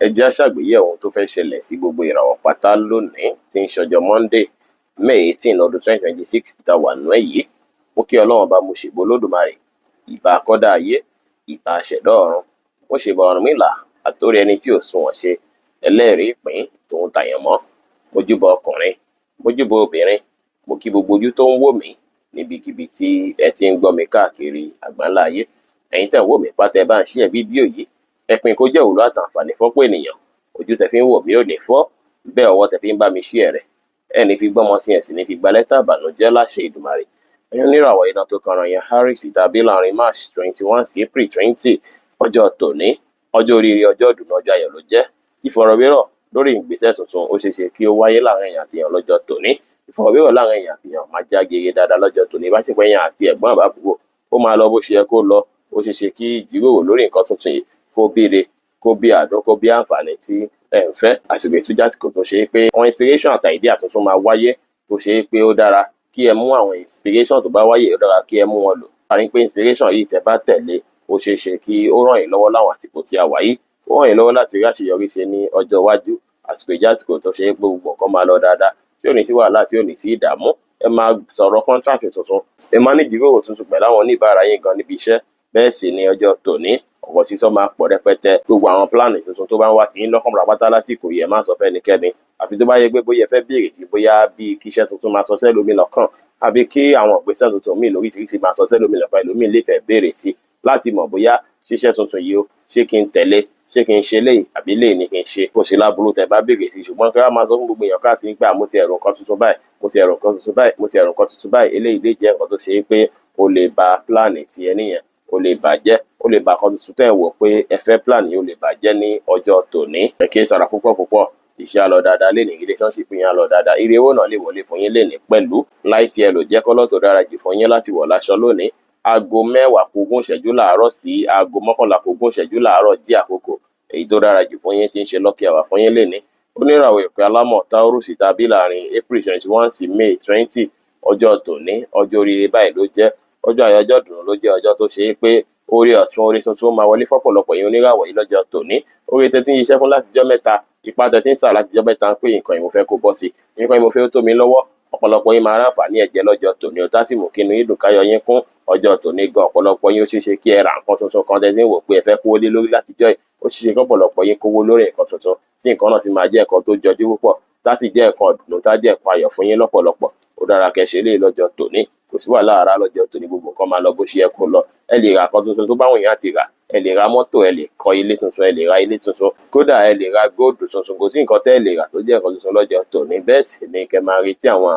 Ẹ jẹ́ á ṣàgbéyẹ̀wò ohun tó fẹ́ ṣẹlẹ̀ sí gbogbo ìràwọ̀ pátá lónìí tí ń ṣọjọ́ Monday, May 18 ọdún 2026 tá a wà nínú ẹ̀ yìí. Mo kí Ọlọ́run bá mo ṣèbò Olódùmarè, ìbà akọ́dá ayé, ìbà aṣẹ̀dá ọ̀run. Mo ṣèbà Ọ̀rúnmìlà, àtórí ẹni tí ò sunwọ̀n ṣe, ẹlẹ́rìí ìpín tòun tàyànmọ́. Mo júbà ọkùnrin, mo júbà obìnrin, mo kí gbogbo ojú tó ń wò mí níbikíbi tí ẹ ti ń gbọ́ mi káàkiri àgbáńlá ayé. Ẹ̀yin tẹ́ ń wò mí pátá ẹ bá ń share fídíò yìí, ẹ pín kó jẹ́ òwúlò àtàǹfààní fọ́pọ̀ ènìyàn. Ojú tẹ́ fi ń wò mí ò ní fọ́, bẹ́ẹ̀ ọwọ́ tẹ́ fi ń bá mi share rẹ̀ ẹni fi gbọ́mọ sí ẹ̀ sì ní fi gba lẹ́tà ìbànújẹ́ láṣẹ Èdùmàrè. Ẹ̀yin oníràwọ̀ iná tó kanran yẹn Aries tàbí láàrin March 21 sí April 20 ọjọ́ tòní, ọjọ́ oríire, ọjọ́ ìdùnnú, ọjọ́ ayọ̀ ló jẹ́. Ìfọ̀rọ̀wérọ̀ lórí ìgbésẹ̀ tuntun ó ṣeé ṣe kí ó wáyé láàrin èèyàn àti èèyàn lọ́jọ́ tòní. Ìfọ̀rọ̀wérọ̀ láàrin èèyàn àti èèyàn máa já geere dáadáa lọ́jọ́ tòní. Bá ṣe pé èèyàn àti ẹ̀gbọ́n àbábúrò ó máa lọ bó ṣe yẹ kó lọ. Ó ṣeé ṣe kí ìjíròrò lórí nǹkan tuntun yìí kó bíire, kó bí àdún, kó bí àǹfààní tí ẹ ń fẹ́. Àsìkò ìtújà àsìkò tó ṣe é pé àwọn inspiration àti idea tuntun máa wáyé tó ṣe é pé ó dára kí ẹ mú àwọn inspiration tó bá wáyé, ó dára kí ẹ mú wọn lò. A rí pé inspiration yìí tẹ́ bá tẹ̀lé ó ṣeé ṣe kí ó ràn yín lọ́wọ́ láwọn àsìkò tí a wà yìí. Ó ràn yín lọ́wọ́ láti rí àṣeyọrí ṣe ní ọjọ́ iwájú. Àsìkò ìjà àsìkò tó ṣe é pé gbogbo nǹkan máa lọ dáadáa, tí ò ní sí wàhálà, tí ò ní sí ìdààmú. Ẹ máa sọ̀rọ̀ contract tuntun, ẹ máa ní ìjíròrò tuntun pẹ̀lú àwọn oníbàárà yín gan níbi iṣẹ́. Bẹ́ẹ̀ sì ni ọjọ́ tòní ọ̀pọ̀ sísọ máa pọ̀ rẹpẹtẹ. Gbogbo àwọn pílánì tuntun tó bá ń wá tí yín lọ́kàn pátá lásìkò yìí ẹ má sọ fẹ́ ẹnikẹ́ni. Àfi tó bá yẹ pé bóyá ẹ fẹ́ béèrè sí bóyá bí kí iṣẹ́ tuntun máa sọ sẹ́lómi lọ́kàn, àbí kí àwọn ìgbésẹ̀ tuntun míì lóríṣiríṣi máa sọ sẹ́lómi lọ́kàn, ẹlòmíì lè fẹ́ béèrè sí láti mọ̀ bóyá ṣíṣẹ́ tuntun yìí ó ṣé kí n tẹ̀lé, ṣé kí n ṣe léyìí àbí léyìí ni kí n ṣe. Kò sí láburú tẹ́ bá béèrè sí, ṣùgbọ́n kí wọ́n máa sọ fún gbogbo èèyàn káàkiri pé mo ti ẹ̀rù nǹkan tuntun báyìí, mo ti ẹ̀rù nǹkan tuntun báyìí, mo ti ẹ̀rù nǹkan tuntun báyìí. Eléyìí lè jẹ́ nǹkan tó ṣe é pé ó lè ba pílánì ti ẹni yẹn, ó lè bàjẹ́, ó lè ba nǹkan tuntun tẹ́ ẹ̀ wò pé ẹ fẹ́ pílánì yìí ó lè bàjẹ́ ní ọjọ́ tòní. Ẹ kí sára púpọ̀, iṣẹ́ á lọ dáadáa lénìí, relationship yín á lọ dáadáa, ire owó náà lè wọlé fún yín lénìí pẹ̀lú. Light yellow jẹ́ kọ́lọ̀ tó dára jù fún yín láti wọ̀ láṣọ lónìí. Aago 10:20 láàárọ̀ sí aago 11:20 láàárọ̀ jẹ́ àkókò èyí tó dára jù fún yín tí ń ṣe lucky hour fún yín lénìí. Oníràwọ̀ ìpè alámọ̀ Taurus tàbí láàrin April 21 sí May 20 ọjọ́ tòní, ọjọ́ oríire báyìí ló jẹ́. Ọjọ́ ayọ̀, ọjọ́ ìdùnnú ló jẹ́. Ọjọ́ tó ṣe é pé oore ọ̀tun, oore tuntun máa wọlé fọ́pọ̀lọpọ̀ yín oníràwọ̀ yìí lọ́jọ́ tòní. Oore tẹ́ tí ń ṣiṣẹ́ fún látijọ́ mẹ́ta, ipá tẹ́ tí ń sà látijọ́ mẹ́ta ń pé nǹkan yìí mo fẹ́ kó bọ́ sí, nǹkan yìí mo fẹ́ ó tó mi lọ́wọ́. Ọ̀pọ̀lọpọ̀ yín máa ráǹfààní ẹ̀jẹ̀ lọ́jọ́ tòní, ó tásì mú kínú yín dùn, káyọ̀ yín kún. Ọjọ́ tòní gan ọ̀pọ̀lọpọ̀ yín ó ṣeé ṣe kí ẹ ra nǹkan tuntun kan tẹ́ tí ń wò pé ẹ fẹ́ kówó lé lórí látijọ́ yìí. Ó ṣeé ṣe kí ọ̀pọ̀lọpọ̀ yín kówó lórí nǹkan tuntun tí nǹkan náà sì máa jẹ́ nǹkan tó jọjú púpọ̀, tá sì jẹ́ nǹkan ìdùnnú, tá jẹ́ nǹkan ayọ̀ fún yín lọ́pọ̀lọpọ̀. Ó dára kẹ́ ṣe eléyìí lọ́jọ́ tòní. Kò sí wàhálà rárá lọ́jọ́ tòní, gbogbo nǹkan máa lọ bó ṣe yẹ kó lọ. Ẹ lè ra nǹkan tuntun tó bá wù yín àti rà. Ẹ lè ra mọ́tò, ẹ lè kọ́ ilé tuntun, ẹ lè ra ilé tuntun, kódà ẹ lè ra góòdù tuntun. Kò sí nǹkan tẹ́ ẹ lè rà tó jẹ́ nǹkan tuntun lọ́jọ́ tòní. Bẹ́ẹ̀ sì ni kẹ́ máa retí àwọn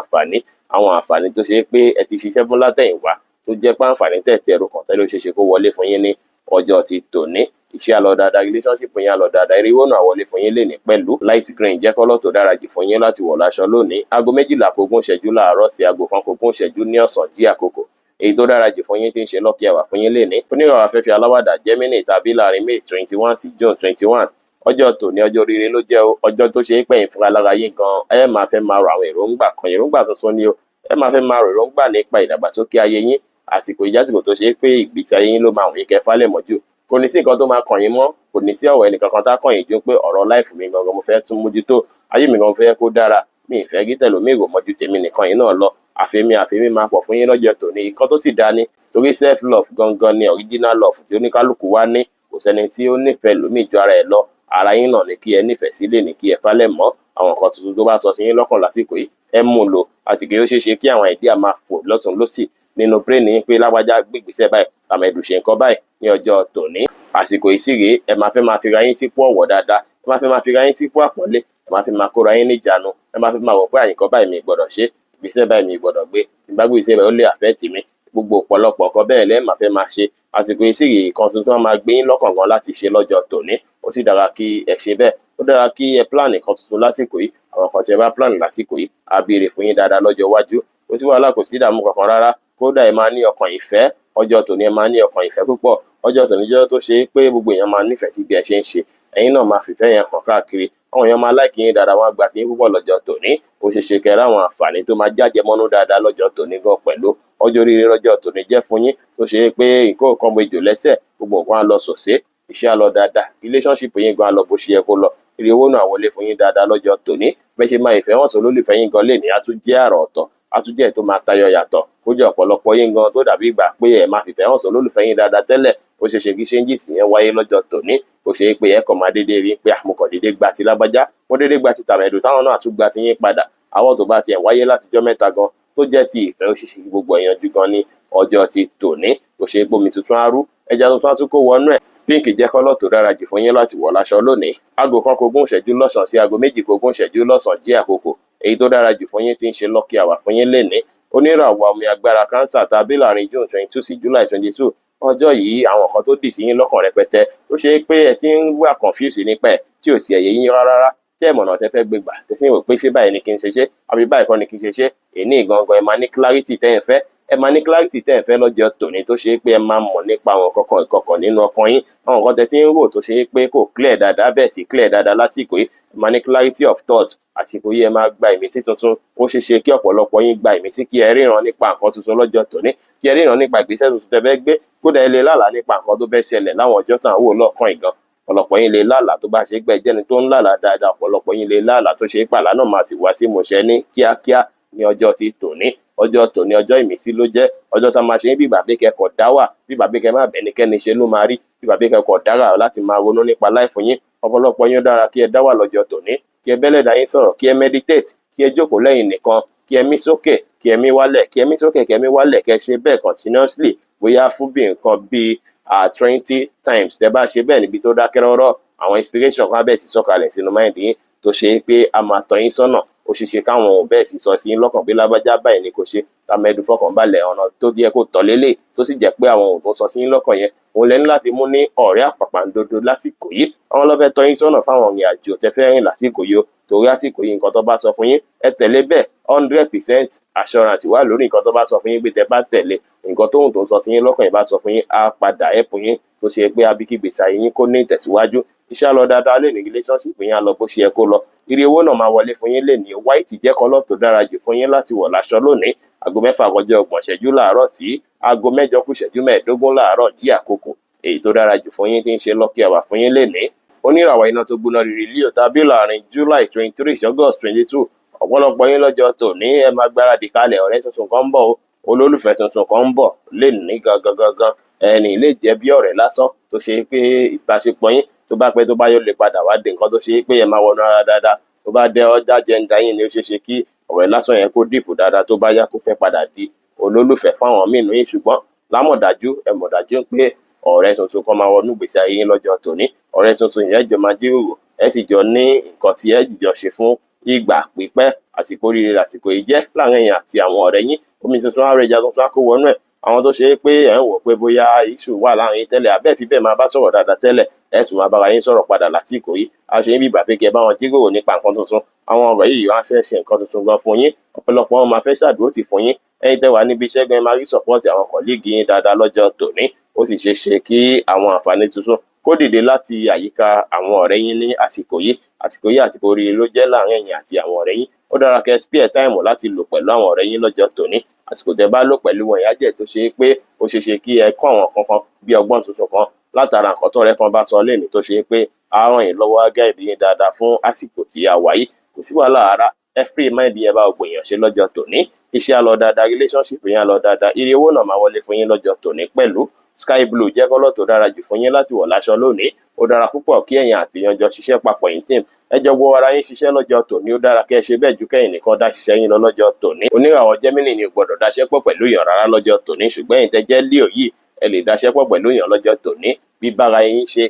àǹfààní tó ṣe é pé ẹ ti ṣiṣẹ́ fún látẹ̀yìnwá, tó jẹ́ pé àǹfààní tẹ̀ tí ẹrù kan tẹ́lẹ̀ ó ṣeé ṣe kó wọlé fún yín ní ọjọ́ ti tòní. Iṣẹ́ á lọ dáadáa, relationship yín á lọ dáadáa, eré owó náà wọlé fún yín lénìí pẹ̀lú. Light green jẹ́ kọ́lọ̀ tó dára jù fún yín láti wọ̀ láṣọ lónìí. Aago 12:20 láàárọ̀ sí aago 1:20 ní ọ̀sán jí àkókò èyí tó dára jù fún yín tí ń ṣe lucky hour fún yín lénìí. Oníràwọ̀ afẹ́fẹ́ aláwàdà Gemini tàbí láàrin May 21 sí June 21 ọjọ́ tòní, ọjọ́ oríire ló jẹ́. Ọjọ́ tó ṣe é pé ẹ̀yin fúnra lára yín gan ẹ máa fẹ́ máa rò àwọn èròǹgbà kan, èròǹgbà tuntun ni o. Ẹ máa fẹ́ máa rò èròǹgbà nípa ìdàgbàsókè ayé yín. Àsìkò ìjásìkò tó ṣe é pé ìgbésí ayé yín ló máa wọ̀nyí kẹ́ fálẹ̀ mọ́jú. Kò ní sí nǹkan tó máa kàn yín mọ́, kò ní sí ọ̀rọ̀ ẹnìkankan tá kàn yín jó pé ọ̀rọ̀ láìfù mi gangan mo fẹ́ tún mójútó, ayé mi gan fẹ́ kó dára, mi ì fẹ́ kí tẹlòmíì rò mọ́jú tèmi nìkan yín náà lọ. Àfẹ́mí máa pọ̀ fún yín lọ́jọ́ tòní. Nǹkan tó sì dáa ni, torí self love gangan ni original love tí oníkálukú wá ní. Kò sẹ́ni tí ó nífẹ̀ẹ́ lòmíì ju ara ẹ̀ lọ. Ara yín náà ni kí ẹ nífẹ̀ẹ́ sí, lè ní kí ẹ fálẹ̀ mọ́. Àwọn nǹkan tuntun tó bá sọ sí yín lọ́kàn lásìkò yìí ẹ mú lò. Àsìkò yìí ó ṣeé ṣe kí àwọn idea máa fò lọ́tùn lósì nínú brain yín pé lágbájá gbégbèsẹ̀ báyìí, tàmẹ̀dù ṣe nǹkan báyìí ní ọjọ́ tòní. Àsìkò yìí sì rèé, ẹ máa fẹ́ máa fira yín sípò ọ̀wọ̀ dáadáa, ẹ máa fẹ́ máa fira yín sípò àpọ́nlé, ẹ máa fẹ́ máa kóra yín níjàánu, ẹ máa fẹ́ máa wò pé àyìnkọ́ báyìí mi gbọ́dọ̀ ṣe, ìgbésẹ̀ báyìí mi gbọ́dọ̀ gbé, ìgbàgbé ìgbésẹ̀ báyìí ó lè affect mi. Gbogbo ọ̀pọ̀lọpọ̀ nǹkan bẹ́ẹ̀ lẹ́ẹ̀ máa fẹ́ máa ṣe. Àsìkò yìí sì rèé, nǹkan tuntun á máa gbé yín lọ́kàn gan láti ṣe lọ́jọ́ tòní. Ó sì dára kí ẹ ṣe bẹ́ẹ̀. Ó dára kí ẹ plan nǹkan tuntun lásìkò yìí. Àwọn nǹkan tí ẹ bá plan lásìkò yìí á béèrè fún yín dáadáa lọ́jọ́ iwájú. Kò sí wàhálà, kò sí ìdààmú kankan rárá. Kódà ẹ máa ní ọkàn ìfẹ́. Ọjọ́ tòní ẹ máa ní ọkàn ìfẹ́ púpọ̀. Ọjọ́ tòní jẹ́ tó ṣe é pé gbogbo èèyàn máa nífẹ̀ẹ́ sí bí ẹ ṣe ń ṣe. Ẹ̀yin náà máa fìfẹ́ yẹn hàn káàkiri. Àwọn èèyàn máa like yín dáadáa, wọ́n á gbà tí yín púpọ̀ lọ́jọ́ tòní. Ó ṣeé ṣe kẹ́ ráwọn àǹfààní tó máa jájẹ mọ́nú dáadáa lọ́jọ́ tòní gan pẹ̀lú. Ọjọ́ oríire lọ́jọ́ tòní jẹ́ fún yín tó ṣe é pé nǹkan kan bo ejò lẹ́sẹ̀, gbogbo nǹkan á lọ sòsé. iṣẹ́ á lọ dáadáa, relationship yín gan á lọ bó ṣe yẹ kó lọ, ire owó náà wọlé fún yín dáadáa lọ́jọ́ tòní. Bẹ́ẹ̀ ṣe máa ìfẹ́ hàn sí olólùfẹ́ yín gan lénìí á tún jẹ́ àrà ọ̀tọ̀, á tún jẹ́ tó máa tayọ yàtọ̀, ó jẹ́ ọ̀pọ̀lọpọ̀ yín gan tó dàbí ìgbà pé ẹ máa fìfẹ́ hàn sí olólùfẹ́ yín dáadáa tẹ́lẹ̀, ó ṣe ṣe kí changes yẹn wáyé lọ́jọ́ tòní, ó ṣe é pé ẹ kàn máa dédé rí pé àmukọ̀ dédé gba ti lágbájá, wọ́n dédé gba ti tàmẹ̀dù táwọn náà tún gba ti yín padà, àwọn tó bá tiẹ̀ wáyé látijọ́ mẹ́ta gan tó jẹ́ ti ìfẹ́, ó ṣe ṣe kí gbogbo èèyàn jù gan ní ọjọ́ ti tòní, ó ṣe é pé omi tuntun á rú, ẹja tuntun á tún kó wọnú ẹ̀. Pink jẹ́ kọ́lọ̀ tó dára jù fún yín láti wọ̀ láṣọ lónìí. Aago kan kogún ìṣẹ́jú lọ́sàn-án sí aago méjì kogún ìṣẹ́jú lọ́sàn-án jẹ́ àkókò èyí tó dára jù fún yín tí ń ṣe lucky hour fún yín lénìí. Oníràwọ̀ omi agbára cancer tàbí láàrin June 22 sí July 22. Ọjọ́ yìí àwọn kan tó dì sí yín lọ́kàn rẹpẹtẹ tó ṣe pé ẹ ti ń wà confuse nípa ẹ̀ tí ò sí ẹ̀yẹ yín rárá, tẹ́ ẹ̀ mọ̀nà tẹ́ fẹ́ gbégbà tẹ́ sì ń rò pé ṣé báyìí ni kí n ṣe ṣe àbí báyìí kọ́ ni kí n ṣe ṣe. Èní gangan ẹ máa ní clarity tẹ́ ẹ̀ fẹ́, ẹ máa ní clarity tẹ́ ẹ̀ fẹ́ lọ́jọ́ tòní tó ṣe pé ẹ máa mọ̀ nípa àwọn kankan ìkọ̀kọ̀ nínú ọkàn yín, àwọn nǹkan tẹ́ ti ń rò tó ṣe pé kò clear dáadáa bẹ́ẹ̀ sì clear dáadáa lásìkò yìí, ẹ máa ní clarity of thought. Àsìkò yìí ẹ máa gba ìmísí tuntun, ó ṣe ṣe kí ọ̀pọ̀lọpọ̀ yín gba ìmísí kí ẹ ríran nípa nǹkan tuntun lọ́jọ́ tòní, kí ẹ ríran nípa ìgbésẹ̀ tuntun tẹ́ fẹ́ gbé, kódà ẹ lè lálàá nípa nǹkan tó fẹ́ ṣẹlẹ̀ láwọn ọjọ́ tàn wò lọ́kàn ìgan. Ọ̀pọ̀lọpọ̀ yín lè lálàá tó bá ṣe gbẹ́ jẹ́ni tó ń lálàá dáadáa, ọ̀pọ̀lọpọ̀ yín lè lálàá tó ṣe pàlà náà máa sì wá sí ìmúṣẹ ní kíákíá ní ọjọ́ ti tòní. Ọjọ́ tòní ọjọ́ ìmísí ló jẹ́, ọjọ́ tá a máa ṣe bí ìgbà pé kẹ́kọ̀ọ́ dá wà, bí ìgbà pé kẹ́ má bẹ́nikẹ́ni ṣe ló máa rí, bí ìgbà pé kẹ́kọ̀ọ́ dára láti máa ronú nípa láìfún yín. Ọ̀pọ̀lọpọ̀ yín dára kí ẹ dá wà lọ́jọ́ tòní, kí ẹ bẹ́lẹ̀dá yín sọ̀rọ̀, kí ẹ meditate, kí ẹ jókòó lẹ́yìn nìkan, kí ẹ mí sókè, kí ẹ mí wálẹ̀, kí ẹ mí sókè, kí ẹ mí wálẹ̀, kí ẹ ṣe bẹ́ẹ̀ continuously, bóyá fún bí nǹkan bíi 20 times. Tẹ́ bá ṣe bẹ́ẹ̀ níbi tó dákẹ́ rọ́rọ́, àwọn inspiration kan bẹ́ẹ̀ sì sọ̀kalẹ̀ sínú mind yín tó ṣe pé a máa tọ́ yín sọ́nà, ó ṣe ṣe káwọn ò bẹ́ẹ̀ sì sọ sí yín lọ́kàn pé lágbájá báyìí ni kò ṣe, tàmẹ́dù fọkànbalẹ̀ ọ̀nà tó yẹ kó tọ̀ lélẹ̀ tó sì jẹ́ pé àwọn ò tó sọ sí yín lọ́kàn yẹn, òun lẹ́nu láti mú ní ọ̀rẹ́ àpàpàǹdodo lásìkò yìí. Àwọn ló fẹ́ tọ́ yín sọ́nà fáwọn ìrìn àjò tẹ́ fẹ́ rìn lásìkò yìí o, torí àsìkò yìí nǹkan tó bá sọ fún yín ẹ tẹ̀lé bẹ́ẹ̀, 100% assurance wà lórí nǹkan tó bá sọ fún yín pé tẹ́ bá tẹ̀lé nǹkan tóun tó ń sọ sí yín lọ́kàn yìí bá sọ fún yín á padà ẹ̀pù yín tó ṣe pé abíkígbèsè ayé yín kó ní ìtẹ̀síwájú. Iṣẹ́ á lọ dáadáa lè ní relationship yín á lọ bó ṣe yẹ kó lọ, ire owó náà máa wọlé fún yín lè ní. White jẹ́ kọ́lọ̀ tó dára jù fún yín láti wọ̀ láṣọ lónìí. Aago 6 kọjá 30 ìṣẹ́jú láàárọ̀ sí aago 8 kù ìṣẹ́jú 15 láàárọ̀ jí àkókò èyí tó dára jù fún yín tí ń ṣe lucky hour fún yín lénìí. Oníràwọ̀ iná tó gbóná rírì Leo tàbí láàrin July 23 sí August 22. Ọ̀pọ̀lọpọ̀ yín lọ́jọ́ tòní ẹ máa gbáradì kalẹ̀, ọ̀rẹ́ tuntun kan ń bọ̀ o, olólùfẹ́ tuntun kan ń bọ̀ lénìí gangan. Ẹni lè jẹ́ bí ọ̀rẹ́ lásán tó ṣe pé ìbáṣepọ̀ yín tó bá pẹ́ tó bá yóò lè padà wá dé nǹkan tó ṣe pé ẹ máa wọnú ara dáadáa, tó bá dé ọjà jẹ́ńdà yín ni ó ṣe ṣe kí ọ̀rẹ́ lásán yẹn kó dìpò dáadáa tó bá yá kó fẹ́ padà di olólùfẹ́ fáwọn mìíràn yín, ṣùgbọ́n lámọ̀dájú ẹ mọ̀dájú pé ọ̀rẹ́ tuntun kan máa wọnú ìgbésí ayé yín lọ́jọ́ tòní. Ọ̀rẹ́ tuntun yẹn jọ máa jíròrò, ẹ sì jọ ní nǹkan tí ẹ jìjọ ṣe fún ìgbà pípẹ́. Àsìkò rere àsìkò yìí jẹ́ láàrin ẹ̀yin àti àwọn ọ̀rẹ́ yín, omi tuntun á rẹja tuntun á kó wọnú ẹ̀. Àwọn tó ṣe é pé ẹ̀ ń wò pé bóyá issue wà láàrin tẹ́lẹ̀ abẹ́ fi bẹ́ẹ̀ máa bá sọ̀rọ̀ dáadáa tẹ́lẹ̀, ẹ̀ tún máa bára yín sọ̀rọ̀ padà lásìkò yìí. A ṣe ń bí ìgbà pé kí ẹ bá wọn jíròrò nípa nǹkan tuntun. Àwọn ọ̀rọ̀ yìí wọ́n á fẹ́ ṣe nǹkan tuntun gan fún yín, ọ̀pọ̀lọpọ̀ wọn máa fẹ́ ṣàdúrótì fún yín. Ẹ̀yin tẹ́ wà níbi iṣẹ́ gan máa rí support àwọn colleague yín dáadáa lọ́jọ́ tòní, ó sì ṣe ṣe kí àwọn àǹfààní tuntun kó dìde láti àyíká àwọn ọ̀rẹ́ yín ní àsìkò yìí. Àsìkò yìí àsìkò oríire ló jẹ́ láàrin ẹ̀yin àti àwọn ọ̀rẹ́ yín. Ó dára kẹ́ spare time láti lò pẹ̀lú àwọn ọ̀rẹ́ yín lọ́jọ́ tòní. Àsìkò tẹ́ bá lò pẹ̀lú wọn ìyá jẹ́ tó ṣe pé ó ṣe ṣe kí ẹ kọ́ àwọn kankan bí ọgbọ́n tuntun kan látara nǹkan tó rẹ́ kan bá sọ lẹ́nu tó ṣe pé á ràn yín lọ́wọ́ guide yín dáadáa fún àsìkò tí a wà yìí. Kò sí wàhálà rárá, ẹ free mind yẹn bá gbogbo èèyàn ṣe lọ́jọ́ tòní. Iṣẹ́ á lọ dáadáa, relationship yẹn á lọ dáadáa, ire owó náà máa wọlé fún yín lọ́jọ́ tòní pẹ̀lú. Sky blue jẹ́ kọ́lọ̀ tó dára jù fún yín láti wọ̀ láṣọ lónìí. Ó dára púpọ̀ kí ẹ̀yin àti ìyànjọ ṣiṣẹ́ papọ̀ yín team, ẹ jọ gbọ́ ara yín ṣiṣẹ́ lọ́jọ́ tòní. Ó dára kẹ́ ẹ ṣe bẹ́ẹ̀ ju kẹ́yìn nìkan dá ṣiṣẹ́ yín lọ lọ́jọ́ tòní. Oníràwọ̀ Gemini ni ò gbọ́dọ̀ dáṣẹ́ pọ̀ pẹ̀lú èèyàn rárá lọ́jọ́ tòní, ṣùgbọ́n ẹ̀yin tẹ́ jẹ́ Leo yìí ẹ lè dáṣẹ́ pọ̀ pẹ̀lú èèyàn lọ́jọ́ tòní. Bí bára yín ṣe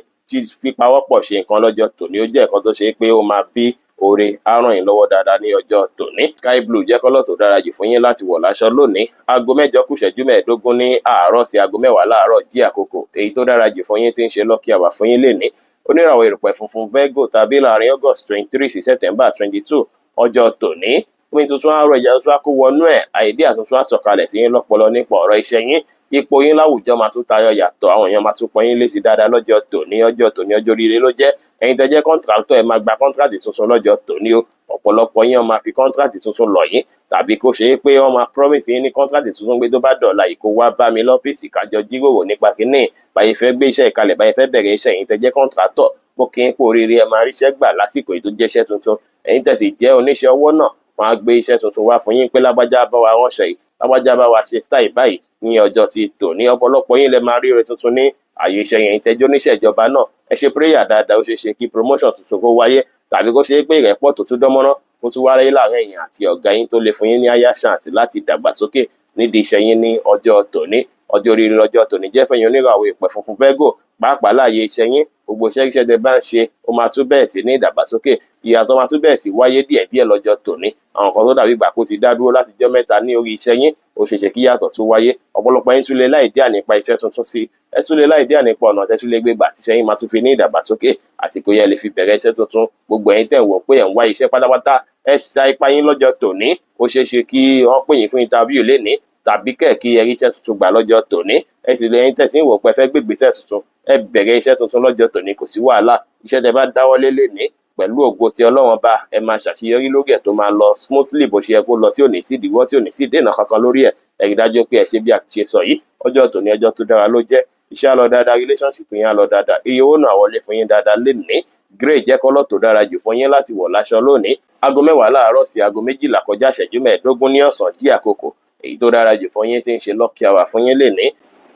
fípawọ́pọ̀ ṣe nǹkan lọ́jọ́ tòní ó jẹ́ nǹkan tó ṣe pé ó máa bí oore á ràn yín lọ́wọ́ dáadáa ní ọjọ́ tòní. Sky blue jẹ́ kọ́lọ̀ tó dára jù fún yín láti wọ̀ láṣọ lónìí. Aago 8 kù ìṣẹ́jú 15 ní àárọ̀ sí aago 10 láàárọ̀ jí àkókò èyí tó dára jù fún yín tí ń ṣe lucky hour fún yín lénìí. Oníràwọ̀ erùpẹ̀ funfun Virgo tàbí láàrin August 23 sí September 22 ọjọ́ tòní. Omi tuntun á rọ ìyá tuntun á kó wọnú ẹ̀, àìdíà tuntun á sọ̀kalẹ̀ sí yín lọ́pọlọ nípa ọ̀rọ̀ iṣẹ́ yín. ipò yín láwùjọ máa tún tayọ yàtọ̀, àwọn èèyàn máa tún pọ́n yín lé sí dáadáa lọ́jọ́ tòní. Ọjọ́ oríire ló jẹ́. Ẹ̀yin tẹ́ jẹ́ kọ́ńtrátọ̀ ẹ máa gba kọ́ńtrátì tuntun lọ́jọ́ tòní o. Ọ̀pọ̀lọpọ̀ yín máa fi kọ́ńtrátì tuntun lọ̀ yín, tàbí kó ṣe é pé wọ́n máa promise yín ní kọ́ńtrátì tuntun pé tó bá dọ̀la yìí kó wá bá mi lọ́fíìsì kájọ jíròrò nípa kíní báyìí fẹ́ gbé iṣẹ́ ìkalẹ̀, báyìí fẹ́ bẹ̀rẹ̀ iṣẹ́. Ẹ̀yin tẹ́ jẹ́ kọ́ńtrátọ̀, mo kí n kú oríire, ẹ máa ríṣẹ́ gbà lásìkò èyí tó jẹ́ iṣẹ́ tuntun. Ẹ̀yin tẹ́ sì jẹ́ oníṣẹ́ ọwọ́ náà, wọ́n á gbé iṣẹ́ tuntun wá fún yín pé lágbájá bá wa ránṣẹ́ yìí, lágbájá bá wa ṣe style báyìí ní ọjọ́ ti tòní. Ọ̀pọ̀lọpọ̀ yín lẹ máa rí ire tuntun ní àyè iṣẹ́ yẹn. Tẹ́jọ́ oníṣẹ́ ìjọba náà, ẹ ṣe prayer dáadáa, ó ṣeé ṣe kí promotion tuntun kó wáyé, tàbí kó ṣe é pé ìrẹ́pọ̀ tó tún dánmọ́rán kó tún wáyé láàárín ẹ̀yin àti ọ̀gá yín tó lè fún yín ní higher chance láti dàgbàsókè nídìí iṣẹ́ yín ní ọjọ́ tòní. Ọjọ́ oríire lọ́jọ́ tòní jẹ́ fẹ́yìn oníràwọ̀ ìpẹ́ funfun Virgo, pàápàá láàyè iṣẹ́ yín. Gbogbo iṣẹ́ tẹ́ bá ń ṣe ó máa tún bẹ̀rẹ̀ sí ní ìdàgbàsókè, ìyàtọ̀ máa tún bẹ̀rẹ̀ sí wáyé díẹ̀díẹ̀ lọ́jọ́ tòní. Àwọn kan tó dàbí ìgbà kó ti dá dúró láti jọ́ mẹ́ta ní orí iṣẹ́ yín, ó ṣeé ṣe kí yàtọ̀ tún wáyé. Ọ̀pọ̀lọpọ̀ yín tún lè láìdíà nípa iṣẹ́ tuntun sí, ẹ tún lè láìdíà nípa ọ̀nà tẹ́ tún lè gbé gbà tíṣẹ́ yín máa tún fi ní ìdàgbàsókè, àsìkò yẹn lè fi bẹ̀rẹ̀ iṣẹ́ tuntun. Gbogbo ẹ̀yin tẹ́ ń wò pé ẹ̀ ń wá iṣẹ́ pátápátá, ẹ sa ipá yín lọ́jọ́ tòní. Ó ṣeé ṣe kí wọ́n pè yín fún interview lénìí, tàbí kí ẹ rí iṣẹ́ tuntun gbà lọ́jọ́ tòní. Ẹ sì lè ẹ̀yin tẹ́ sì ń wò pé ẹ fẹ́ gbé ìgbésẹ̀ tuntun, ẹ bẹ̀rẹ̀ iṣẹ́ tuntun lọ́jọ́ tòní, kò sí wàhálà. Iṣẹ́ tẹ́ bá dáwọ́lé lénìí pẹ̀lú ògo ti Ọlọ́run bá, ẹ máa ṣàṣeyọrí lórí ẹ̀ tó máa lọ smoothly bó ṣe yẹ kó lọ, tí ò ní sí ìdíwọ́, tí ò ní sí ìdènà kankan lórí ẹ̀. Ẹ rí dájú pé ẹ ṣe bí a ti ṣe sọ yìí. Ọjọ́ tòní ọjọ́ tó dára ló jẹ́. Iṣẹ́ á lọ dáadáa, relationship yín á lọ dáadáa, iye owó náà wọlé fún yín dáadáa lénìí. Grey jẹ́ kọ́lọ̀ tó dára jù fún yín láti wọ̀ láṣọ lónìí. Aago 10 láàárọ̀ sí aago 12 kọjá ìṣẹ́jú 15 ní ọ̀sán jí àkókò èyí tó dára jù fún yín tí ń ṣe lucky hour fún yín lénìí.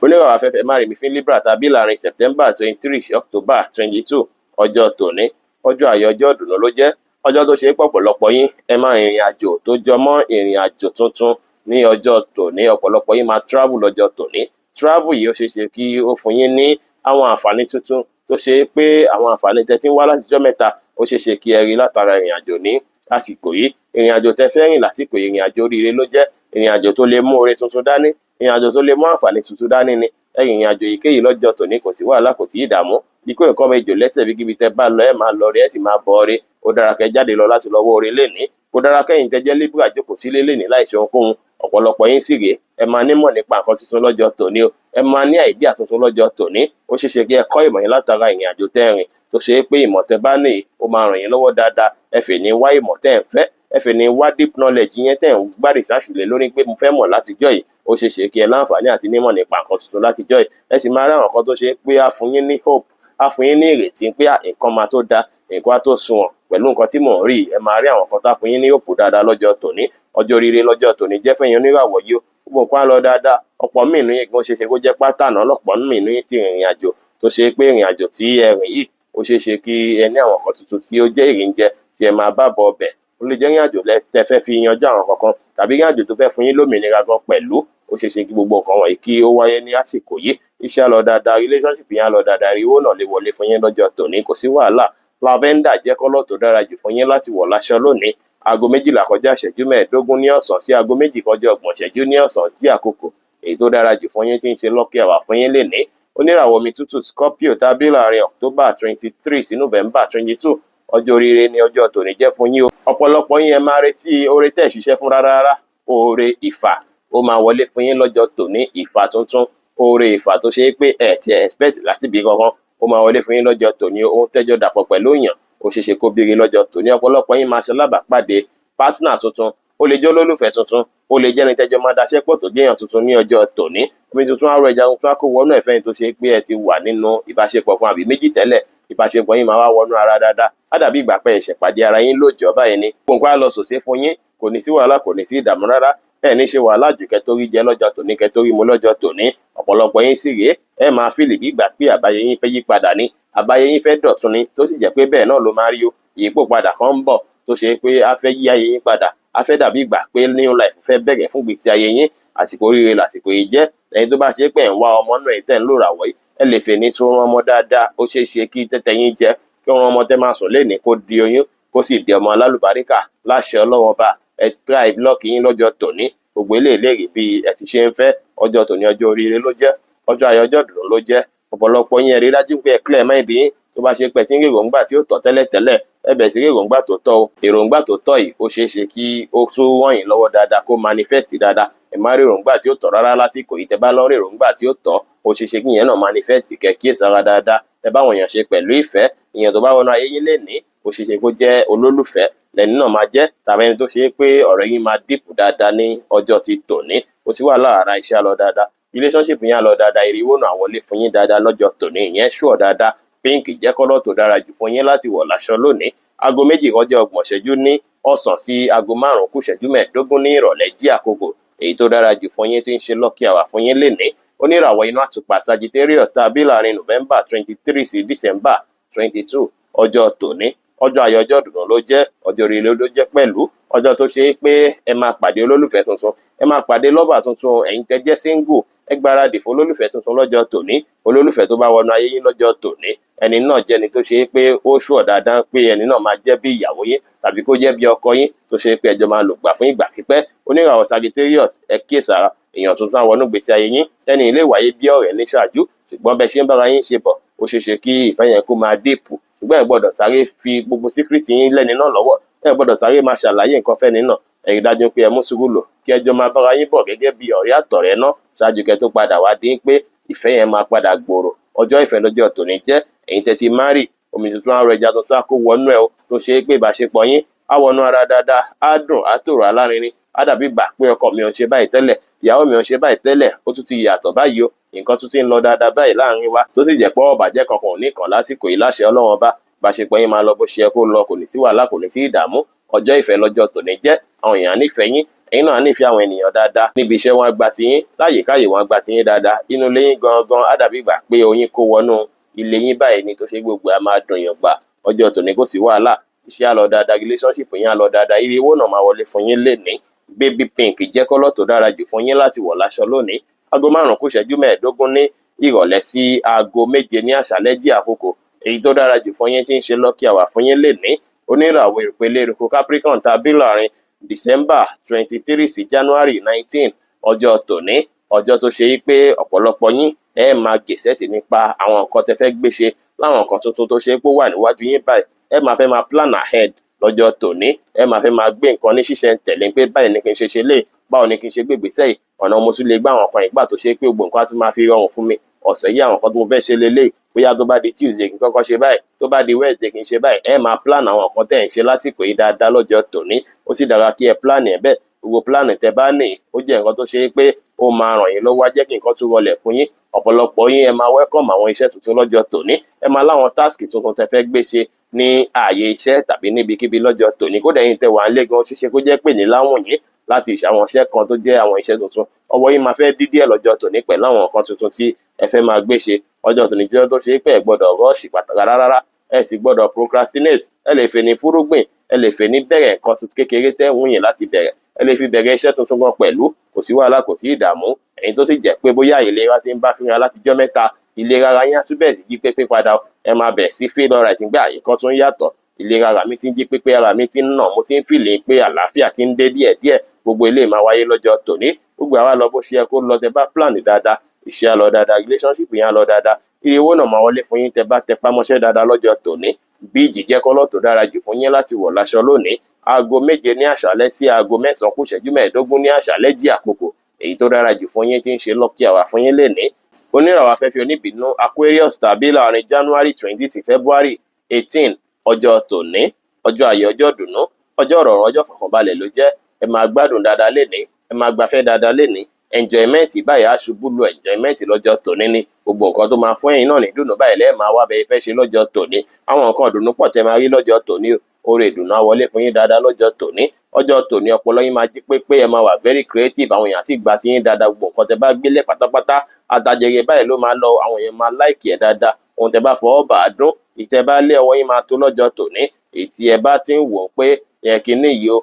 Oníràwọ̀ afẹ́fẹ́ má rí mi fín Libra tàbí láàrin September 23 sí October 22. Ọjọ́ tòní ọjọ́ ayọ̀, ọjọ́ ìdùnnú ló jẹ́. Ọjọ́ tó ṣe é pọ̀pọ̀lọpọ̀ yín ẹ máa rìnrìn àjò tó jọmọ́ ìrìn àjò tuntun ní ọjọ́ tòní. Ọ̀pọ̀lọpọ̀ yín máa travel lọ́jọ́ tòní. Travel yìí ó ṣeé ṣe kí ó fún yín ní àwọn àǹfààní tuntun tó ṣe é pé àwọn àǹfààní tẹ́ tí ń wá láti ọjọ́ mẹ́ta ó ṣeé ṣe kí ẹ rí látara ìrìn àjò ní àsìkò yìí. Ìrìn àjò tẹ́ fẹ́ rìn lásìkò yìí, ìrìn àjò oríire ló jẹ́. Ìrìn àjò tó lè mú oore tuntun dání, ìrìn àjò tó lè mú àǹfààní tuntun dání ni. Ìrìn àjò èyíkéyìí lọ́jọ́ tòní kò sí wàhálà, kò sí ìdààmú. Bí kò nǹkan méjì lẹ́sẹ̀ bí kíbi tẹ́ bá lọ ẹ máa lọ rí, ẹ sì máa bọ̀ rí. Ó dára kẹ́ jáde lọ láti lọ wọ oore lénìí. Ó dára kẹ́yìn tẹ́ jẹ́ Libra jókòó sílé lénìí láì ṣe ohunkóhun. Ọ̀pọ̀lọpọ̀ yín sì rèé, ẹ máa nímọ̀ nípa nǹkan tuntun lọ́jọ́ tòní o. Ẹ máa ní àìdíà tuntun lọ́jọ́ tòní. Ó ṣeé ṣe kí ẹ kọ́ ìmọ̀ yín látara ìrìn àjò tẹ́ rìn, tó ṣe é pé ìmọ̀ tẹ́ bá ní ó máa ràn yín lọ́wọ́ dáadáa. Ẹ fẹ́ ní wá ìmọ̀ tẹ́ ẹ fẹ́, ẹ fẹ́ ní wá deep knowledge yẹn tẹ́ ń gbá research lé lórí pé mo fẹ́ mọ̀ látijọ́ yìí. Ó ṣeé ṣe kí ẹ láǹfààní àti nímọ̀ nípa nǹkan tuntun látijọ́ yìí. Ẹ sì máa rí àwọn nǹkan tó ṣe pé á fún yín ní hope, á fún yín ní ìrètí pé nǹkan máa tó da, nǹkan á tó sunwọ̀n pẹ̀lú nǹkan tí mò ń rí. Ẹ máa rí àwọn nǹkan tá fún yín ní hope dáadáa lọ́jọ́ tòní. Ọjọ́ oríire lọ́jọ́ tòní jẹ́ fẹ́yìn oníràwọ̀ yìí o. Gbogbo nǹkan á lọ dáadáa. Ọ̀pọ̀ mìínú yín gan ṣeé ṣe kó jẹ́ pátánà, ọlọ́pọ̀ mìínú yín ti rìnrìn àjò tó ṣe pé ìrìn àjò tí ẹ rìn yìí ó ṣeé ṣe kí ẹ ní àwọn nǹkan tuntun tí ó jẹ́ ìrìnjẹ tí ẹ máa bá bọ̀ ọbẹ̀. Ó lè jẹ́ ìrìn àjò tẹ́ fẹ́ fi yanjú àwọn kankan, tàbí ìrìn àjò tó fẹ́ fún yín lómìnira gan pẹ̀lú. Ó ṣeé ṣe kí gbogbo nǹkan wọ̀nyí kí ó wáyé ní àsìkò yìí. Iṣẹ́ á lọ dáadáa, relationship yín á lọ dáadáa, owó náà lè wọlé fún yín lọ́jọ́ tòní, kò sí wàhálà. Lavender jẹ́ kọ́lọ̀ tó dára jù fún yín láti wọ̀ láṣọ lónìí. Aago 12 kọjá ìṣẹ́jú 15 ní ọ̀sán sí aago 2 kọjá 30 ìṣẹ́jú ní ọ̀sán jí àkókò èyí tó dára jù fún yín tí ń ṣe lucky hour fún yín lénìí. Oníràwọ̀ omi tútù Scorpio tàbí láàrin October 23 sí November 22. Ọjọ́ oríire ni ọjọ́ tòní jẹ́ fún yín o. Ọ̀pọ̀lọpọ̀ yín ẹ máa retí oore tẹ́ ṣiṣẹ́ fún rárá. Oore ìfà ó máa wọlé fún yín lọ́jọ́ tòní. Ìfà tuntun, oore ìfà tó ṣe é pé ẹ ti expect láti bí kankan, ó máa wọlé fún yín lọ́jọ́ tòní. Ó tẹ́jọ́ dàpọ̀ pẹ̀lú èèyàn, ó ṣeé ṣe kó bíire lọ́jọ́ tòní. Ọ̀pọ̀lọpọ̀ yín máa ṣe alábàápàdé partner tuntun, ó lè jẹ́ olólùfẹ́ tuntun, ó lè jẹ́ ẹni tẹ́jọ́ máa daṣẹ́ pọ̀ tó jẹ́yàn tuntun ní ọjọ́ tòní. Omi tuntun á rọ ẹja tuntun á kó wọnú ẹ̀fẹ́ yín tó ṣe pé ẹ ti wà nínú ìbáṣepọ̀ fún àbí méjì tẹ́lẹ̀. Ìbáṣepọ̀ yín máa wá wọnú ara dáadáa. Á dàbí ìgbà pé ẹ̀ṣẹ̀ pàdé ara yín lóòjọ́ báyìí ni. Gbogbo á lọ sòsé fún yín, kò ní sí wàhálà, kò ní sí ìdààmú rárá. Ẹ ní ṣe wàhálà jù kẹ́ tó rí jẹ lọ́jọ́ tòní, kẹ́ tó rí mu lọ́jọ́ tòní. Ọ̀pọ̀lọpọ̀ yín sì rèé, ẹ máa fìlì bí ìgbà pé àbáyé yín fẹ́ yí padà ní, àbáyé yín fẹ́ dọ̀tun ni, tó sì jẹ́ pé bẹ́ẹ̀ náà ló máa rí o. Ìyípo padà kan ń bọ̀ tó ṣe pé á fẹ́ yí ayé yín padà, á fẹ́ dàbí ìgbà pé new life fẹ́ bẹ̀rẹ̀ fún ìgbésí ayé yín. Àsìkò oríire làsìkò yìí jẹ́. Ẹ̀yin tó bá ṣe pé ẹ̀ ń wá ọmọ náà ẹ̀ tẹ́ ń lò ràwọ̀ yìí, ẹ lè fẹ́ ní tí wọ́n ọmọ dáadáa. Ó ṣeé ṣe kí tẹ́tẹ́ yín jẹ́ kí wọ́n ọmọ tẹ́ máa sùn lénìí kó di oyún, kó sì di ọmọ alálùbáríkà láṣẹ Ọlọ́run Ọba. Ẹ try block yín lọ́jọ́ tòní. Gbogbo eléyìí lè rí bí ẹ ti ṣe ń fẹ́. Ọjọ́ tòní ọjọ́ oríire ló jẹ́. Ọjọ́ ayọ̀, ọjọ́ ìdùnnú ló jẹ́. Ọ̀pọ̀lọpọ̀ yín ẹ rí dájú pé ẹ clear mind yín. Tó bá ṣe pé tí ń rí èròǹgbà tí ó tọ́ tẹ́lẹ̀tẹ́lẹ̀, ẹ bẹ̀rẹ̀ sí rí èròǹgbà tó tọ́ o. Èròǹgbà tó tọ́ yìí ó ṣeé ṣe kí ó tún wọ̀n yín lọ́wọ́ dáadáa, kó manifest dáadáa. ẹ má rí èròǹgbà tí ó tọ́ rárá lásìkò yìí. Tẹ́ bá lọ rí èròǹgbà tí ó tọ́, ó ṣeé ṣe kí ìyẹn náà manifest, kẹ́ kíyèsára dáadáa. Ẹ bá àwọn èèyàn ṣe pẹ̀lú ìfẹ́. Èèyàn tó bá wọnú ayé yín lénìí, ó ṣeé ṣe kó jẹ́ olólùfẹ́ lẹ́ni náà máa jẹ́, tàbí ẹni tó ṣe pé ọ̀rẹ́ yín máa deep dáadáa ní ọjọ́ ti tòní. Kò sí wàhálà rárá, iṣẹ́ á lọ dáadáa, relationship yín á lọ dáadáa, ìrìwò náà wọlé fún yín dáadáa lọ́jọ́ tòní. Ìyẹn sure dáadáa. Pink jẹ́ kọ́lọ̀ tó dára jù fún yín láti wọ̀ láṣọ lónìí. Aago 2 kọjá 30 ìṣẹ́jú ní ọ̀sán sí aago 5 kù ìṣẹ́jú 15 ní ìrọ̀lẹ́ jí àkókò èyí tó dára jù fún yín tí ń ṣe lucky hour fún yín lénìí. Oníràwọ̀ inú àtùpà Sagittarius tàbí láàrin November 23 sí December 22 ọjọ́ tòní. Ọjọ́ ayọ̀, ọjọ́ ìdùnnú ló jẹ́, ọjọ́ oríire ló jẹ́ pẹ̀lú. Ọjọ́ tó ṣe pé ẹ máa pàdé olólùfẹ́ tuntun, ẹ máa pàdé lover tuntun. Ẹ̀yin tẹ́ jẹ́ single, ẹ gbáradì fún olólùfẹ́ tuntun lọ́jọ́ tòní. Olólùfẹ́ tó bá wọnú ayé yín lọ́jọ́ tòní, ẹni náà jẹ́ ẹni tó ṣe pé ó sure dáadáa pé ẹni náà máa jẹ́ bí ìyàwó yín tàbí kó jẹ́ bí ọkọ yín tó ṣe pé ẹjọ́ máa lò gbà fún ìgbà pípẹ́. Oníràwọ̀ Sagittarius, ẹ kíyèsára, èèyàn tuntun á wọnú ìgbésí ayé yín. Ẹni ilé ìwáyé bí ọ̀rẹ́ ní ṣáájú, ṣùgbọ́n bẹ́ẹ̀ ṣe ń bára yín ṣe bọ̀, ó ṣeé ṣe kí ìfẹ́ yẹn kó máa deep, ṣùgbọ́n ẹ gbọ́dọ̀ sáré fi gbogbo secret yín lẹ́ni náà lọ́wọ́. Ẹ gbọ́dọ̀ sáré máa ṣàlàyé nǹkan fẹ́ni náà. Ẹ rí dájú pé ẹ mú sùúrù lò, kí ẹjọ́ máa bára yín bọ̀ gẹ́gẹ́ bí ọ̀rẹ́ àtọ̀rẹ́ náà ṣáájú kẹ́ tó padà wá dín pé ìfẹ́ yẹn máa padà gbòòrò. Ọjọ́ ìfẹ́ lọ́jọ́ tòní jẹ́. Ẹ̀yin tẹ́ ti marry, omi tuntun á rọ ẹja tuntun á kó wọnú ẹ̀ o, tó ṣe pé ìbáṣepọ̀ yín á wọnú ara dáadáa, á dùn, á tòrò alárinrin, á dàbí gbà pé ọkọ mi ò ń ṣe báyìí tẹ́lẹ̀, ìyàwó mi ò ń ṣe báyìí tẹ́lẹ̀, ó tún ti yàtọ̀ báyìí o, nǹkan tún ti ń lọ dáadáa báyìí láàrin wa, tó sì jẹ́ pé ọ̀bàjẹ́ kankan ò ní kàn lásìkò yìí láṣẹ Ọlọ́run bá. Ìbáṣepọ̀ yín máa lọ bó ṣe yẹ kó lọ, kò ní sí wàhálà, kò ní sí ìdààmú. Ọjọ́ ìfẹ́ lọ́jọ́ tòní jẹ́. Àwọn èèyàn nífẹ̀ẹ́ yín, ẹ̀yin náà nífẹ̀ẹ́ àwọn ènìyàn dáadáa. Níbi iṣẹ́ wọn á gba tiyín, láyìíkáyè wọn á gba tiyín dáadáa. Inú ilé yín gangan á dàbí gbà pé oyin kó wọnú ilé yín báyìí ni, tó ṣe gbogbo á máa dùn yàn gbà. Ọjọ́ tòní kò sí wàhálà, iṣẹ́ á lọ dáadáa, relationship yín á lọ dáadáa, ire owó náà máa wọlé fún yín lénìí. Baby pink jẹ́ kọ́lọ̀ tó dára jù fún yín láti wọ̀ láṣọ lónìí. Aago 5 kù ìṣẹ́jú 15 ní ìrọ̀lẹ́ sí aago 7 ní àṣálẹ́ jí àkókò èyí tó dára jù fún yín tí ń ṣe lucky hour fún yín lénìí. Oníràwọ̀ ìpele eruku Capricorn tàbí láàrin December 23 sí January 19 ọjọ́ tòní. Ọjọ́ tó ṣe pé ọ̀pọ̀lọpọ̀ yín ẹ máa gẹ̀ẹ́sẹ̀tì nípa àwọn nǹkan tẹ́ fẹ́ gbé ṣe, láwọn nǹkan tuntun tó ṣe pé ó wà níwájú yín báyìí. Ẹ máa fẹ́ máa plan ahead lọ́jọ́ tòní. Ẹ máa fẹ́ máa gbé nǹkan ní ṣísẹ̀ntẹ̀lé pé báyìí ni kí n ṣe lé, báwo ni kí n ṣe gbé ìgbésẹ̀ yìí, ọ̀nà mo tún lè gbá àwọn nǹkan ìgbà tó ṣe pé gbogbo nǹkan á tún máa fi rọrùn fún mi. Ọ̀sẹ̀ yìí àwọn nǹkan tó mo fẹ́ ṣe lélẹ̀, bóyá tó bá di Tuesday kí n kọ́kọ́ ṣe báyìí, tó bá di Wednesday kí n ṣe báyìí. Ẹ máa plan àwọn nǹkan tẹ́ ẹ̀ ń ṣe lásìkò yìí dáadáa lọ́jọ́ tòní. Ó sì dára kí ẹ plan ẹ̀ bẹ́ẹ̀. Gbogbo plan tẹ́ bá ní, ó jẹ́ nǹkan tó ṣe pé ó máa ràn yín lọ́wọ́, á jẹ́ kí nǹkan tún rọlẹ̀ fún yín. Ọ̀pọ̀lọpọ̀ yín ẹ máa welcome àwọn iṣẹ́ tuntun lọ́jọ́ tòní. Ẹ máa láwọn task tuntun tẹ́ fẹ́ gbé ṣe ní ààyè iṣẹ́ tàbí níbikíbi lọ́jọ́ tòní. Kódà ẹ̀yin tẹ́ wà nílé gan, ó ṣeé kó jẹ́ pé ní láwọn yín láti ṣàwọn iṣẹ́ kan tó jẹ́ àwọn iṣẹ́ tuntun. Ọwọ́ yín máa fẹ́ dí díẹ̀ lọ́jọ́ tòní pẹ̀lú àwọn nǹkan tuntun tí ẹ fẹ́ máa gbé ṣe. Ọjọ́ tòní jẹ́ tó ṣe pé ẹ gbọ́dọ̀ rush pàtàkì rárá, ẹ sì gbọ́dọ̀ procrastinate. Ẹ lè fẹ́ ní fúrúgbìn, ẹ lè fẹ́ ní bẹ̀rẹ̀ nǹkan tuntun kékeré tẹ́ wù yín láti bẹ̀rẹ̀. Ẹ lè fi bẹ̀rẹ̀ iṣẹ́ tuntun gan pẹ̀lú, kò sí wàhálà, kò sí ìdààmú. Ẹ̀yin tó sì jẹ́ pé bóyá ìlera ti ń bá fínra látijọ́ mẹ́ta, ìlera ara yín á tún bẹ̀rẹ̀ sí jí pépé padà. Ẹ máa bẹ̀rẹ̀ sí feel alright nígbà àyíkan tún yàtọ̀. Ìlera ara mi ti ń jí pépé, ara mi ti ń nà, mo ti ń feel pé àlàáfíà ti ń dé díẹ̀díẹ̀. Gbogbo eléyìí máa wáyé lọ́jọ́ tòní. Gbogbo àwa lọ bó ṣe yẹ kó lọ, tẹ́ bá plan dáadáa, iṣẹ́ á lọ dáadáa, relationship yẹn á lọ dáadáa, ire owó náà máa wọlé fún yín tẹ́ bá tẹpá mọ́ṣẹ́ dáadáa lọ́jọ́ tòní. Bíìjì jẹ́ kọ́lọ̀ tó dára jù fún yín láti wọ̀ láṣọ lónìí. Aago 7 ní àṣálẹ́ sí aago 9 kù ìṣẹ́jú 15 ní àṣálẹ́ jí àkókò èyí tó dára jù fún yín tí ń ṣe lucky hour fún yín lénìí. Oníràwọ̀ afẹ́fẹ́ oníbìnú Aquarius tàbí láàrin January 20 sí February 18 ọjọ́ tòní. Ọjọ́ ayọ̀, ọjọ́ ìdùnnú, ọjọ́ ìrọ̀rùn, ọjọ́ ìfọ̀kànbalẹ̀ ló jẹ́. Ẹ máa gbádùn dáadáa lénìí, ẹ máa gbafẹ́ dáadáa lénìí. Enjoyment báyìí á ṣubú lu enjoyment lọ́jọ́ tòní ni. Gbogbo nǹkan tó máa fún ẹ̀yin náà ní ìdùnnú báyìí lẹ́ẹ̀ máa wá bẹ́ẹ̀ fẹ́ ṣe lọ́jọ́ tòní. Àwọn nǹkan ìdùnnú pọ̀ tẹ́ máa rí lọ́jọ́ tòní. Oore ìdùnnú á wọlé fún yín dáadáa lọ́jọ́ tòní. Ọjọ́ tòní ọpọlọ yín máa jí pépé, ẹ máa wà very creative. Àwọn èèyàn sì gba ti yín dáadáa. Gbogbo nǹkan tẹ́ bá gbélé pátápátá àtàjẹrẹ báyìí ló máa lọ. Àwọn èèyàn máa like ẹ̀ dáadáa. Ohun tẹ́ bá fọwọ́ bà á dún, ìtẹ́ bá lé ọwọ́ yín máa tó lọ́jọ́ tòní. Ètí ẹ bá ti ń wò pé yẹn kíní yìí o,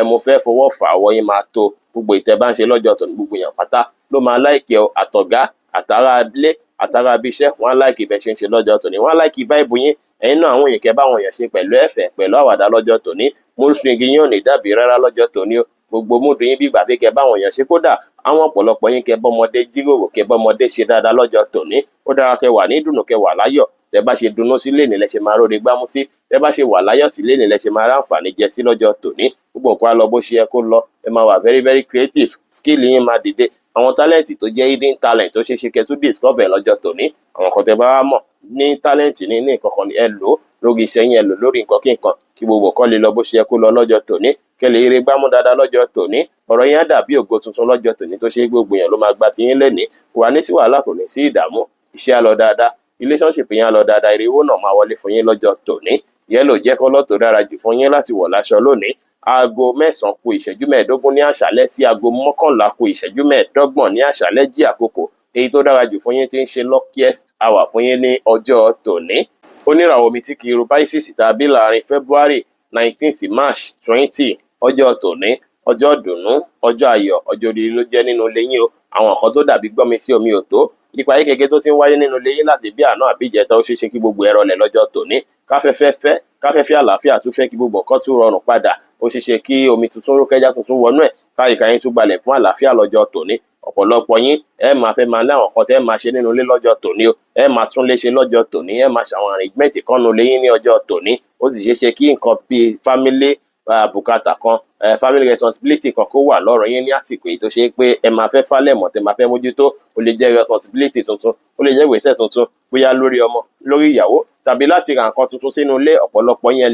mo fẹ́ fọwọ́ fà, ọwọ́ yín máa tó. Gbogbo ìtẹ́ bá ń ṣe lọ́jọ́ tòní, gbogbo èèyàn pátá ló máa like ẹ, àtọ̀gá, àtàrà ilé, àtàrà ibi iṣẹ́, wọ́n á like ibẹ̀ ṣe ń ṣe lọ́jọ́ tòní. Wọ́n á like vibe yín. Ẹ̀yin náà àwọn èèyàn kẹ́ bá àwọn èèyàn ṣe pẹ̀lú ẹ̀fẹ̀, pẹ̀lú àwàdà lọ́jọ́ tòní. Mood swing yín ò ní dàbí rárá lọ́jọ́ tòní o. Gbogbo mood yín bí ìgbà pé kẹ́ bá àwọn èèyàn ṣe, kódà àwọn ọ̀pọ̀lọpọ̀ yín kẹ́ bọ́mọdé jíròrò, kẹ́ bọ́mọdé ṣe dáadáa lọ́jọ́ tòní. Ó dára kẹ́ wà ní ìdùnnú, kẹ́ wà láyọ̀, tẹ́ bá ṣe dunnú sí lénìí lẹ ṣe máa róore gbámú sí, tẹ́ bá ṣe wà láyọ̀ sí lénìí lẹ ṣe máa ráǹfààní jẹ sí lọ́jọ́ tòní. Gbogbo nǹkan á lọ bó ṣe yẹ kó lọ, ẹ máa wà very very creative, skill yín máa dìde. Àwọn talent tó jẹ́ hidden talent tó ṣeé ṣe kẹ́ tún discover lọ́jọ́ tòní, àwọn nǹkan tẹ́ bá wá mọ̀ ní talent ní nǹkan kan ni ẹ lò lórí iṣẹ́ yín, ẹ lò lórí nǹkan kí nǹkan, kí gbogbo nǹkan lè lọ bó ṣe yẹ kó lọ lọ́jọ́ tòní, kẹ́ lè rí gbámú dáadáa lọ́jọ́ tòní. Ọ̀rọ̀ yín á dàbí ògo tuntun lọ́jọ́ tòní tó ṣe gbogbo èèyàn ló máa gba tiyín lénìí, kò wá ní sí wàhálà, kò ní sí ìdààmú, iṣẹ́ á lọ dáadáa, relationship yín á lọ dáadáa, ire owó náà máa wọlé fún yín lọ́jọ́ tòní. Yẹ́lò jẹ́ kọ́lọ́ tó dára jù fún yín láti wọ̀ láṣọ lónìí. Aago 9 kù ìṣẹ́jú 15 ní àṣálẹ́ sí aago 11 kù ìṣẹ́jú 15 ní àṣálẹ́ jí àkókò èyí tó dára jù fún yín tí ń ṣe luckiest hour fún yín ní ọjọ́ tòní. Oníràwọ̀ omi tí kìí ru Pisces tàbí láàrin February 19 sí March 20 ọjọ́ tòní, ọjọ́ ìdùnnú, ọjọ́ ayọ̀, ọjọ́ oríire ló jẹ́ nínú ilé yín o. Àwọn nǹkan tó dàbí gbọ́mi sí omi ò tó, ipa kékeré tó ti ń wáyé nínú ilé yín láti bí àná àbí ìjẹta ó ṣeé ṣe kí gbogbo ẹ̀rọ lẹ̀ lọ́jọ́ tòní. Káfẹ́fẹ́ àlàáfíà tún fẹ́ kí gbogbo nǹkan tún rọrùn padà, ó ṣeé ṣe kí omi tuntun rókẹ́já tuntun wọnú ẹ̀, káyìíká yín tún gbalẹ̀ fún àlàáfíà lọ́jọ́ tòní. Ọ̀pọ̀lọpọ̀ yín ẹ máa fẹ́ máa ní àwọn nǹkan tẹ́ ẹ máa ṣe nínú ilé lọ́jọ́ tòní o, ẹ máa tún lé ṣe lọ́jọ́ tòní, ẹ máa ṣàwọn arrangement kan nínú ilé yín ní ọjọ́ tòní. Ó sì ṣeé ṣe kí nǹkan bíi family bùkátà kan, family responsibility kan kó wà lọ́rọ̀ yín ní àsìkò yìí tó ṣe pé ẹ máa fẹ́ falẹ̀ mọ́ tẹ́ máa fẹ́ mójútó. Ó lè jẹ́ responsibility tuntun, ó lè jẹ́ ìgbésẹ̀ tuntun, bóyá lórí ọmọ, lórí ìyàwó, tàbí láti ra nǹkan tuntun sínú ilé. Ọ̀pọ̀lọpọ̀ yín ẹ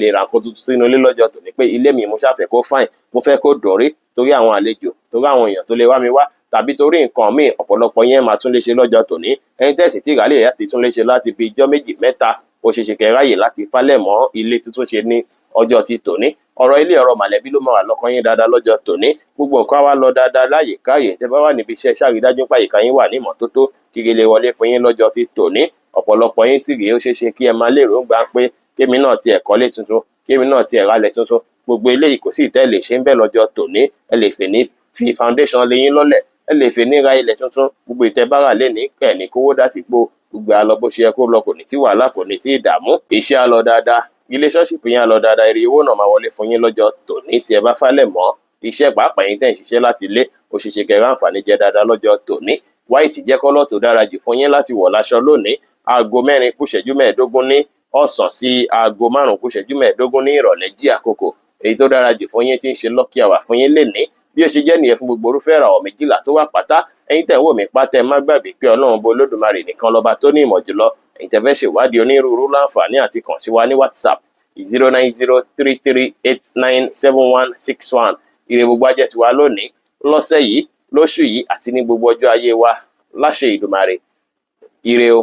lè ra nǹkan tuntun sínú ilé lọ́jọ́ tòní pé ilé mi mo ṣàfẹ́ kó fine, mo fẹ́ kó dùn rí torí àwọn àlejò, torí àwọn èèyàn tó lè wá mi wá, tàbí torí nǹkan míì. Ọ̀pọ̀lọpọ̀ yín máa tún lè ṣe lọ́jọ́ tòní. Ẹni tẹ̀sí tí ìràlẹ̀ yá ti tún lè ṣe láti bí ijọ́ 2-3 ó ṣeé ṣe kẹ́ ráyè láti falẹ̀ mọ́ ilé tuntun ṣe ní ọjọ́ ti tòní. Ọ̀rọ̀ ilé, ọ̀rọ̀ mọ̀lẹ́bí ló máa wà lọ́kàn yín dáadáa lọ́jọ́ tòní. Gbogbo nǹkan wá lọ dáadáa láyè káyè. Tẹ́ bá wà níbi iṣẹ́, ṣàrídájú pé àyíká yín wà ní ìmọ́tótó kí ire lè wọlé fún yín lọ́jọ́ ti tòní. Ọ̀pọ̀lọpọ̀ yín sì rèé ó ṣeé ṣe kí ẹ máa lérò ń gbà pé kémi náà ti ẹ̀kọ́lé tuntun, kémi náà ti ẹ̀rálẹ̀ tuntun. Gbogbo eléyìí kò sí ìtẹ́ lè ṣe ń bẹ̀ lọ́jọ́ tòní. Ẹ lè fè ní fi foundation lé yín lọ́lẹ̀, ẹ lè fè ní ra ilẹ̀ tuntun. Gbogbo ìtẹ́ bára lé ní kẹ̀ ní kówó dá sípò. Gbogbo á lọ bó ṣe yẹ kó lọ, kò ní sí wàhálà, kò ní sí ìdààmú. Iṣẹ́ á lọ dáadáa, relationship yín á lọ dáadáa, ire owó náà máa wọlé fún yín lọ́jọ́ tòní tí ẹ bá falẹ̀ mọ́ iṣẹ́. Pàápàá yín tẹ̀ ń ṣiṣẹ́ láti ilé, ó ṣeé ṣe kẹ́ ráǹfààní jẹ dáadáa lọ́jọ́ tòní. White jẹ́ kọ́lọ́ tó dára jù fún yín láti wọ̀ láṣọ lónìí. Aago 4 kù ìṣẹ́jú 15 ní ọ̀sán sí aago 5 kù ìṣẹ́jú 15 ní ìrọ̀lẹ́ jí àkókò èyí tó dára jù fún yín tí ń ṣe lucky hour fún yín lénìí. Bí ó ṣe jẹ́ nìyẹn fún gbogbo orúfẹ́ ìràwọ̀ 12 tó wà pátá. Ẹ̀yin tẹ̀ wò mí pátá, ẹ má gbàgbé pé Ọlọ́run bo Olódùmarè nìkan lọ́ba tó ní ìmọ̀ jùlọ. Ẹ̀yin tẹ́ fẹ́ ṣèwádìí onírúurú láǹfààní àti kàn sí wa ní WhatsApp 09033897161. Ire gbogbo á jẹ́ tiwa lónìí, lọ́sẹ̀ yìí, lóṣù yìí àti ní gbogbo ọjọ́ ayé wa láṣẹ Ìdùmarè. Ire o.